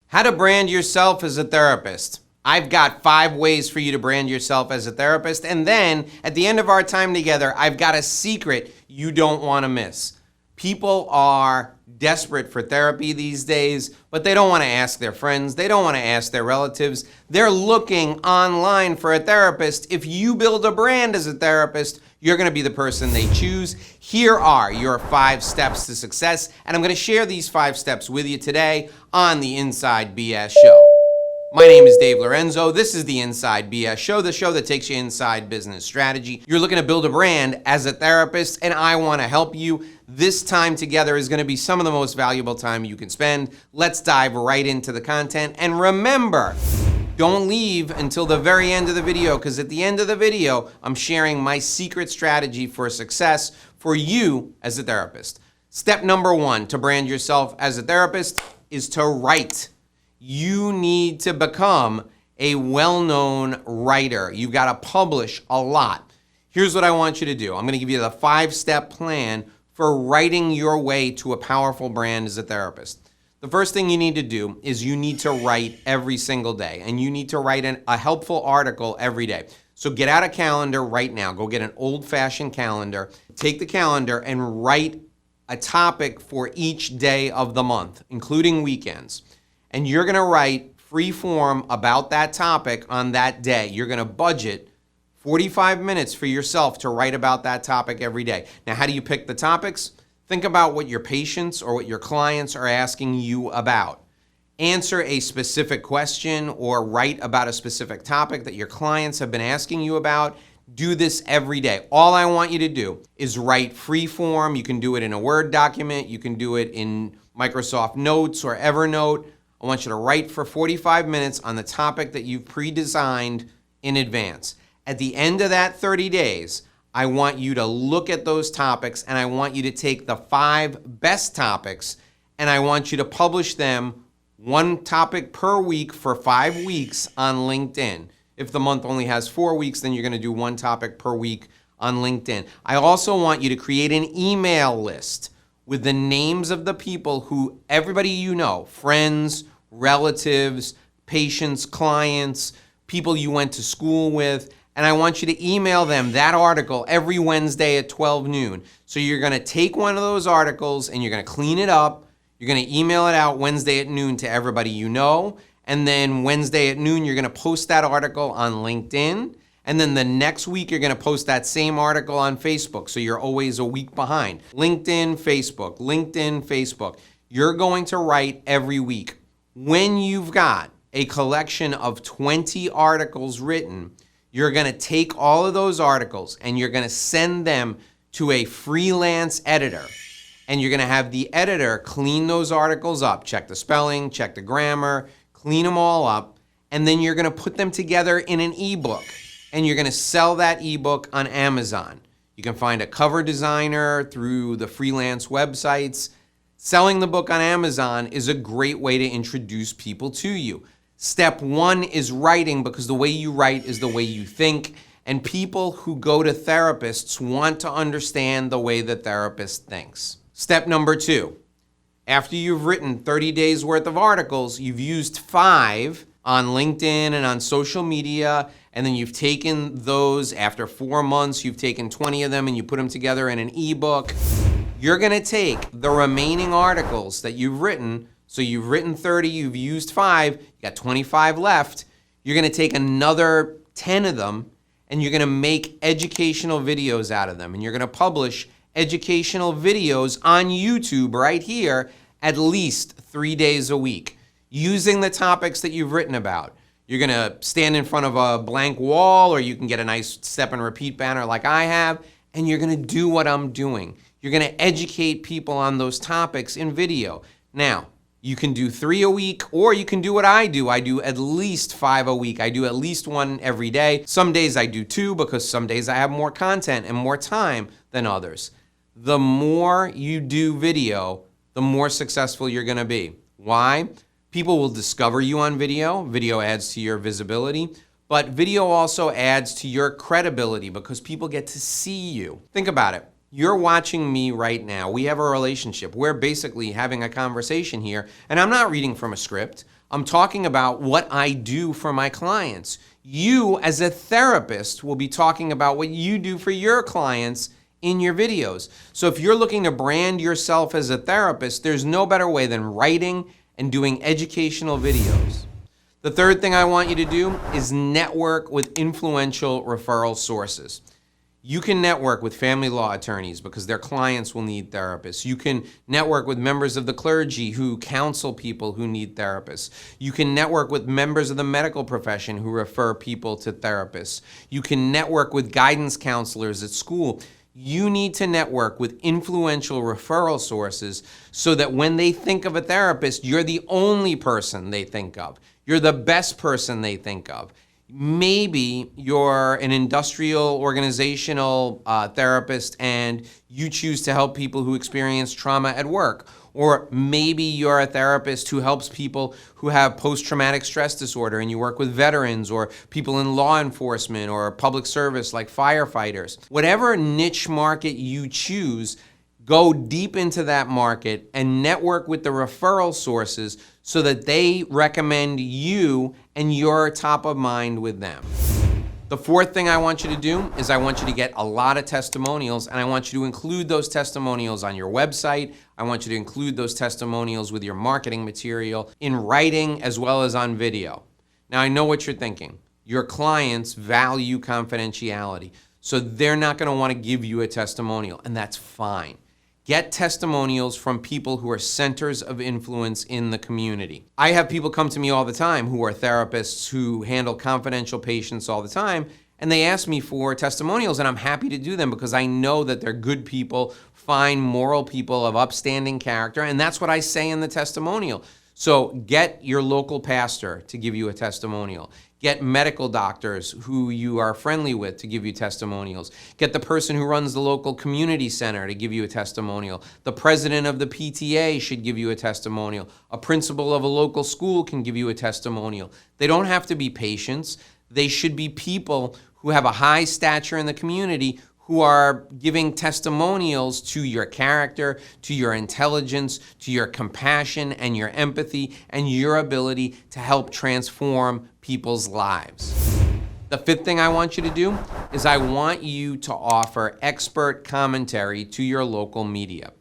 How to brand yourself as a therapist. I've got 5 ways for you to brand yourself as a therapist. And then at the end of our time together, I've got a secret you don't want to miss. People are desperate for therapy these days, but they don't want to ask their friends. They don't want to ask their relatives. They're looking online for a therapist. If you build a brand as a therapist, you're going to be the person they choose. Here are your 5 steps to success, and I'm going to share these 5 steps with you today on the Inside BS Show. My name is Dave Lorenzo. This is the Inside BS Show, the show that takes you inside business strategy. You're looking to build a brand as a therapist, and I want to help you. This time together is going to be some of the most valuable time you can spend. Let's dive right into the content. And remember, don't leave until the very end of the video, because at the end of the video, I'm sharing my secret strategy for success for you as a therapist. Step number 1 to brand yourself as a therapist is to write. You need to become a well-known writer. You've got to publish a lot. Here's what I want you to do. I'm going to give you the 5-step plan for writing your way to a powerful brand as a therapist. The first thing you need to do is you need to write every single day, and you need to write a helpful article every day. So get out a calendar right now. Go get an old-fashioned calendar. Take the calendar and write a topic for each day of the month, including weekends. And you're going to write free form about that topic on that day. You're going to budget 45 minutes for yourself to write about that topic every day. Now, how do you pick the topics? Think about what your patients or what your clients are asking you about. Answer a specific question or write about a specific topic that your clients have been asking you about. Do this every day. All I want you to do is write free form. You can do it in a Word document. You can do it in Microsoft Notes or Evernote. I want you to write for 45 minutes on the topic that you've pre-designed in advance. At the end of that 30 days, I want you to look at those topics, and I want you to take the 5 best topics, and I want you to publish them 1 topic per week for 5 weeks on LinkedIn. If the month only has 4 weeks, then you're going to do 1 topic per week on LinkedIn. I also want you to create an email list with the names of the people who everybody you know, friends, relatives, patients, clients, people you went to school with, and I want you to email them that article every Wednesday at 12 noon. So you're going to take one of those articles and you're going to clean it up. You're going to email it out Wednesday at noon to everybody you know, and then Wednesday at noon you're going to post that article on LinkedIn. And then the next week, you're going to post that same article on Facebook, so you're always a week behind. LinkedIn, Facebook, LinkedIn, Facebook. You're going to write every week. When you've got a collection of 20 articles written, you're going to take all of those articles and you're going to send them to a freelance editor. And you're going to have the editor clean those articles up, check the spelling, check the grammar, clean them all up, and then you're going to put them together in an ebook. And you're going to sell that ebook on Amazon. You can find a cover designer through the freelance websites. Selling the book on Amazon is a great way to introduce people to you. Step 1 is writing, because the way you write is the way you think. And people who go to therapists want to understand the way the therapist thinks. Step number 2, after you've written 30 days worth of articles, you've used 5 on LinkedIn and on social media, and then you've taken those after 4 months, you've taken 20 of them and you put them together in an ebook. You're going to take the remaining articles that you've written, so you've written 30, you've used 5, you got 25 left. You're going to take another 10 of them and you're going to make educational videos out of them, and you're going to publish educational videos on YouTube right here at least 3 days a week using the topics that you've written about. You're going to stand in front of a blank wall, or you can get a nice step and repeat banner like I have, and you're going to do what I'm doing. You're going to educate people on those topics in video. Now, you can do 3 a week, or you can do what I do. I do at least 5 a week. I do at least 1 every day. Some days I do 2, because some days I have more content and more time than others. The more you do video, the more successful you're going to be. Why? People will discover you on video. Video adds to your visibility, but video also adds to your credibility because people get to see you. Think about it. You're watching me right now. We have a relationship. We're basically having a conversation here, and I'm not reading from a script. I'm talking about what I do for my clients. You, as a therapist, will be talking about what you do for your clients in your videos. So if you're looking to brand yourself as a therapist, there's no better way than writing and doing educational videos. The third thing I want you to do is network with influential referral sources. You can network with family law attorneys because their clients will need therapists. You can network with members of the clergy who counsel people who need therapists. You can network with members of the medical profession who refer people to therapists. You can network with guidance counselors at school. You need to network with influential referral sources so that when they think of a therapist, you're the only person they think of. You're the best person they think of. Maybe you're an industrial organizational therapist and you choose to help people who experience trauma at work. Or maybe you're a therapist who helps people who have post-traumatic stress disorder and you work with veterans or people in law enforcement or public service like firefighters. Whatever niche market you choose, go deep into that market and network with the referral sources so that they recommend you and you're top of mind with them. The fourth thing I want you to do is I want you to get a lot of testimonials, and I want you to include those testimonials on your website. I want you to include those testimonials with your marketing material in writing as well as on video. Now, I know what you're thinking. Your clients value confidentiality, so they're not going to want to give you a testimonial, and that's fine. Get testimonials from people who are centers of influence in the community. I have people come to me all the time who are therapists who handle confidential patients all the time, and they ask me for testimonials, and I'm happy to do them because I know that they're good people, fine, moral people of upstanding character, and that's what I say in the testimonial. So get your local pastor to give you a testimonial. Get medical doctors who you are friendly with to give you testimonials. Get the person who runs the local community center to give you a testimonial. The president of the PTA should give you a testimonial. A principal of a local school can give you a testimonial. They don't have to be patients. They should be people who have a high stature in the community who are giving testimonials to your character, to your intelligence, to your compassion and your empathy and your ability to help transform people's lives. The fifth thing I want you to do is I want you to offer expert commentary to your local media.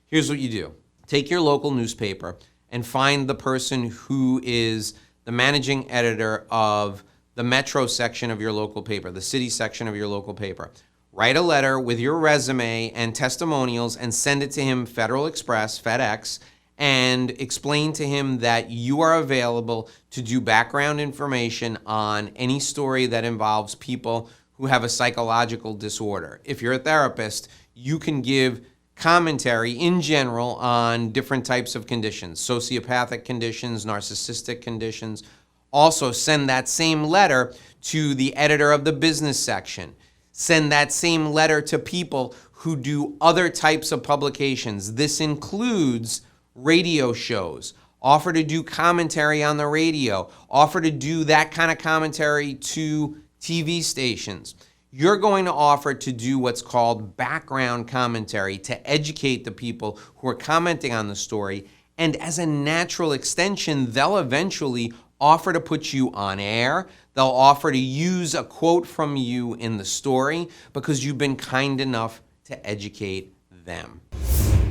Here's what you do. Take your local newspaper and find the person who is the managing editor of the metro section of your local paper, the city section of your local paper. Write a letter with your resume and testimonials and send it to him Federal Express, FedEx, and explain to him that you are available to do background information on any story that involves people who have a psychological disorder. If you're a therapist, you can give commentary in general on different types of conditions, sociopathic conditions, narcissistic conditions. Also, send that same letter to the editor of the business section. Send that same letter to people who do other types of publications. This includes radio shows. Offer to do commentary on the radio. Offer to do that kind of commentary to TV stations. You're going to offer to do what's called background commentary to educate the people who are commenting on the story. And as a natural extension, they'll eventually offer to put you on air. They'll offer to use a quote from you in the story because you've been kind enough to educate them.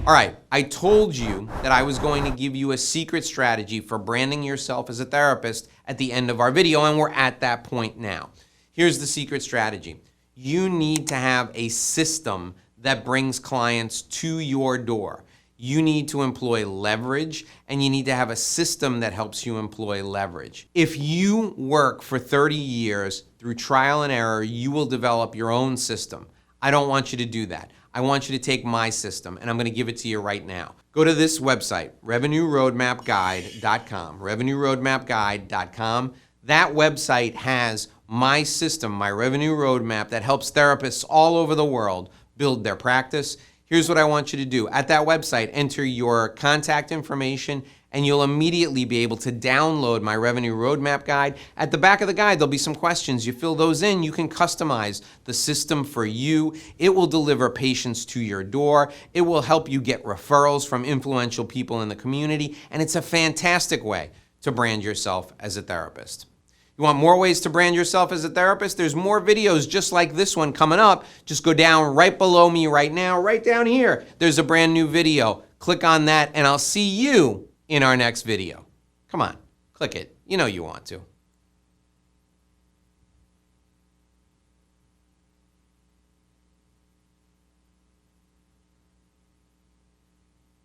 All right, I told you that I was going to give you a secret strategy for branding yourself as a therapist at the end of our video, and we're at that point now. Here's the secret strategy. You need to have a system that brings clients to your door. You need to employ leverage, and you need to have a system that helps you employ leverage. If you work for 30 years through trial and error, you will develop your own system. I don't want you to do that. I want you to take my system, and I'm going to give it to you right now. Go to this website, revenueroadmapguide.com, revenueroadmapguide.com. That website has my system, my revenue roadmap that helps therapists all over the world build their practice. Here's what I want you to do. At that website, enter your contact information, and you'll immediately be able to download my Revenue Roadmap Guide. At the back of the guide, there'll be some questions. You fill those in, you can customize the system for you. It will deliver patients to your door. It will help you get referrals from influential people in the community, and it's a fantastic way to brand yourself as a therapist. You want more ways to brand yourself as a therapist? There's more videos just like this one coming up. Just go down right below me right now, right down here. There's a brand new video. Click on that and I'll see you in our next video. Come on, click it. You know you want to.